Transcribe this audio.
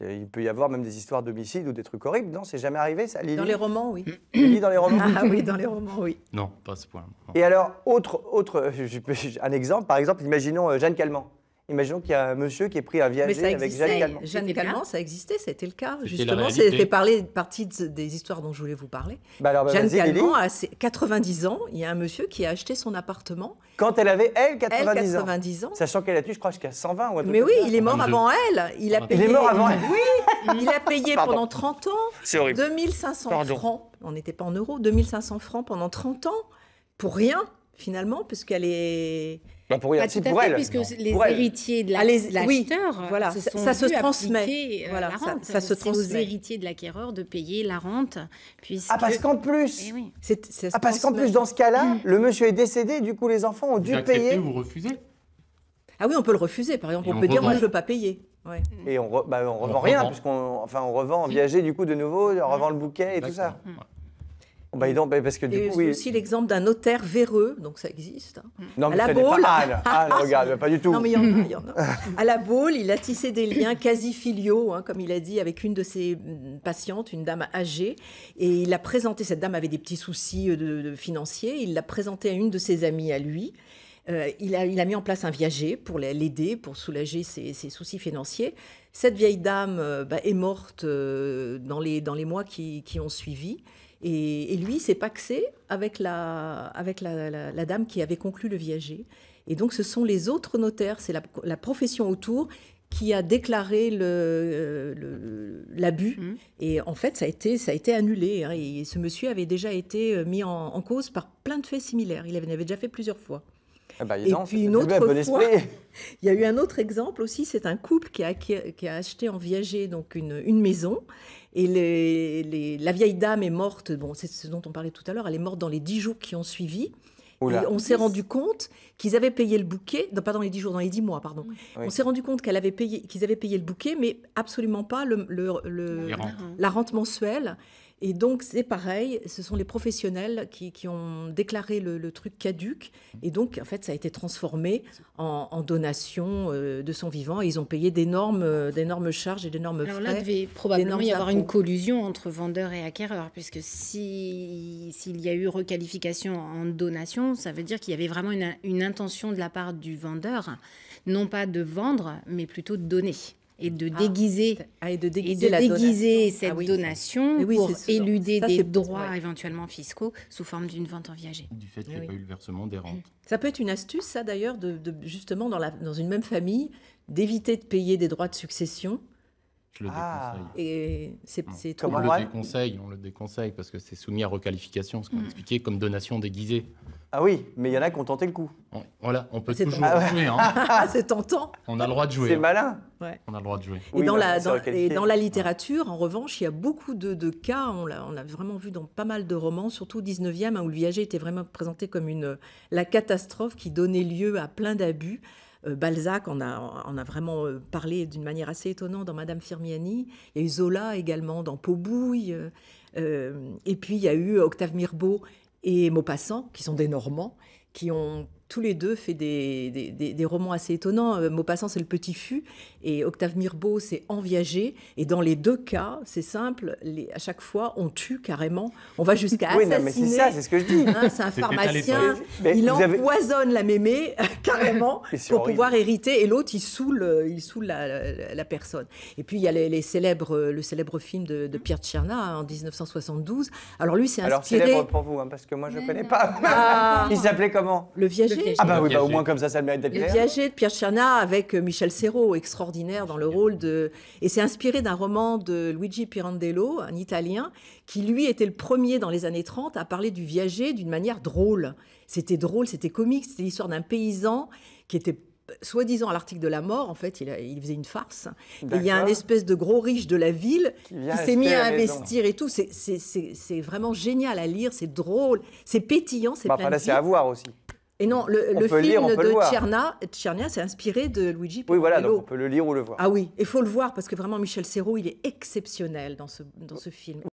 Il peut y avoir même des histoires d'homicide ou des trucs horribles, non? C'est jamais arrivé, ça, Lily? Dans les romans, oui. Lily, dans les romans? Ah oui, dans les romans, oui. Non, pas à ce point. Et alors, un exemple, par exemple, imaginons Jeanne Calment. Imaginons qu'il y a un monsieur qui ait pris un Mais viager ça avec existait. Jeanne Calment. Jeanne Calment, ça existait, c'était le cas. C'était Justement, la ça réalité. fait partie des histoires dont je voulais vous parler. Bah alors, Jeanne vas-y, Lily. Calment, à ses 90 ans, il y a un monsieur qui a acheté son appartement. Quand elle avait, elle, Elle, 90 ans. 90 ans. Sachant qu'elle a tué, je crois, jusqu'à 120 ou un truc Mais comme oui, ça. il est mort 22. avant elle. Il a Il est payé, mort avant elle. Oui, il a payé Pardon. pendant 30 ans C'est horrible. 2500 Pardon. francs. On n'était pas en euros, 2500 francs pendant 30 ans. Pour rien, finalement, puisqu'elle est... Bah pour, Pas si, tout à pour fait, elle. puisque les Pour elle. héritiers de Ah, oui, l'acheteur voilà, se ça sont se vus transmet. appliquer, Voilà, la ça- rente. ça se C'est aux transmet. héritiers de l'acquéreur de payer la rente. Puisque... Ah, parce qu'en plus... Eh oui. Ça se parce qu'en transmet. plus, dans ce cas-là, le monsieur est décédé, du coup, les enfants ont Vous dû acceptez payer. ou vous refusez? Ah oui, on peut le refuser, par exemple. Et On on peut dire, moi, revend. je ne veux pas payer. Ouais. Et on revend On rien, revend. on revend en viager, du coup, de nouveau, on revend le bouquet et tout ça. Exactement. Ouais. Bah, et donc, bah, parce que du Et coup, oui. aussi l'exemple d'un notaire véreux, donc ça existe. Hein. Non, mais à la ce n'est pas Baule. Anne. Anne, regarde, pas du tout. Non, mais il y en a, il y en a. À la Baule, il a tissé des liens quasi filiaux, hein, comme il a dit, avec une de ses patientes, une dame âgée. Et il a présenté, cette dame avait des petits soucis de financiers, il l'a présenté à une de ses amies à lui. Il a mis en place un viager pour l'aider, pour soulager ses soucis financiers. Cette vieille dame est morte dans les mois qui ont suivi. Et lui, il s'est pacsé avec la dame qui avait conclu le viager. Et donc, ce sont les autres notaires, c'est la profession autour qui a déclaré l'abus. Et en fait, ça a été annulé. Hein, et ce monsieur avait déjà été mis en cause par plein de faits similaires. Il avait déjà fait plusieurs fois. Ah bah, Et non, puis c'est une bon autre fois, esprit. il y a eu un autre exemple aussi, c'est un couple qui a acheté en viager donc une maison. Et la vieille dame est morte, bon, c'est ce dont on parlait tout à l'heure, elle est morte dans les 10 jours qui ont suivi. Oula. Et on s'est rendu compte qu'ils avaient payé le bouquet, non, pas dans les 10 jours, dans les 10 mois, pardon. Oui. On s'est rendu compte qu'ils avaient payé le bouquet, mais absolument pas Les rentes. la rente mensuelle. Et donc, c'est pareil, ce sont les professionnels qui ont déclaré le truc caduc. Et donc, en fait, ça a été transformé en donation de son vivant. Et ils ont payé d'énormes charges et d'énormes Alors frais. là, il devait probablement y d'énormes avoir impôts. une collusion entre vendeur et acquéreur, puisque s'il y a eu requalification en donation, ça veut dire qu'il y avait vraiment une intention de la part du vendeur, non pas de vendre, mais plutôt de donner. Et de déguiser, et de déguiser la cette Ah oui. donation Mais oui, pour c'est ce genre. éluder Ça, des c'est- droits ouais. éventuellement fiscaux sous forme d'une vente en viager. Du fait qu'il n'y Oui. ait pas eu le versement des rentes. Ça peut être une astuce, ça d'ailleurs, justement dans une même famille, d'éviter de payer des droits de succession. Je le Ah. déconseille. Et c'est trop Comment On moi le déconseille parce que c'est soumis à requalification, ce qu'on expliquait comme donation déguisée. Ah oui, mais il y en a qui ont tenté le coup. Voilà, on peut C'est toujours Ah ouais. jouer. Hein. Ah, c'est tentant. On a le droit de jouer. C'est hein. malin. Ouais. On a le droit de jouer. Et, Oui, bah, c'est requalifié. dans la littérature, en revanche, il y a beaucoup de cas, on a vraiment vu dans pas mal de romans, surtout au 19e, hein, où le viager était vraiment présenté comme la catastrophe qui donnait lieu à plein d'abus. Balzac en a vraiment parlé d'une manière assez étonnante dans Madame Firmiani. Il y a eu Zola également dans Pot-Bouille. Et puis, il y a eu Octave Mirbeau et Maupassant, qui sont des Normands, qui ont tous les deux fait des romans assez étonnants. Maupassant, c'est Le Petit Fût, et Octave Mirbeau, c'est En Viager. Et dans les deux cas, c'est simple, à chaque fois, on tue carrément. On va jusqu'à Oui, assassiner. non, mais c'est ça, c'est ce que je dis. Hein, c'est un C'était pharmacien, à l'époque. Mais il vous avez- empoisonne la mémé carrément Et c'est pour horrible. pouvoir hériter, et l'autre il saoule la personne. Et puis il y a le célèbre film de Pierre Tcherna hein, en 1972. Alors lui c'est Alors, inspiré célèbre pour vous, hein, parce que moi, je ne connais pas. Ah. Il s'appelait comment? Le Viager. Ah bah oui, bah, au Viager. moins comme ça le mérite d'être Le clair. Viager de Pierre Tcherna avec Michel Serrault, extraordinaire dans le rôle de... Et c'est inspiré d'un roman de Luigi Pirandello, un Italien, qui lui était le premier dans les années 30 à parler du viager d'une manière drôle. C'était drôle, c'était comique, c'était l'histoire d'un paysan qui était soi-disant à l'article de la mort, en fait, il faisait une farce. Et il y a un D'accord. espèce de gros riche de la ville Qui vient qui s'est mis acheter à la maison. investir et tout. C'est vraiment génial à lire, c'est drôle, c'est pétillant, c'est Bah, plein enfin, de là, c'est vie. à voir aussi. Et non, On le peut le film lire, on peut le de voir. Tcherna, c'est inspiré de Luigi Oui, voilà, Pirandello. donc on peut le lire ou le voir. Ah oui, il faut le voir parce que vraiment Michel Serrault, il est exceptionnel dans ce film.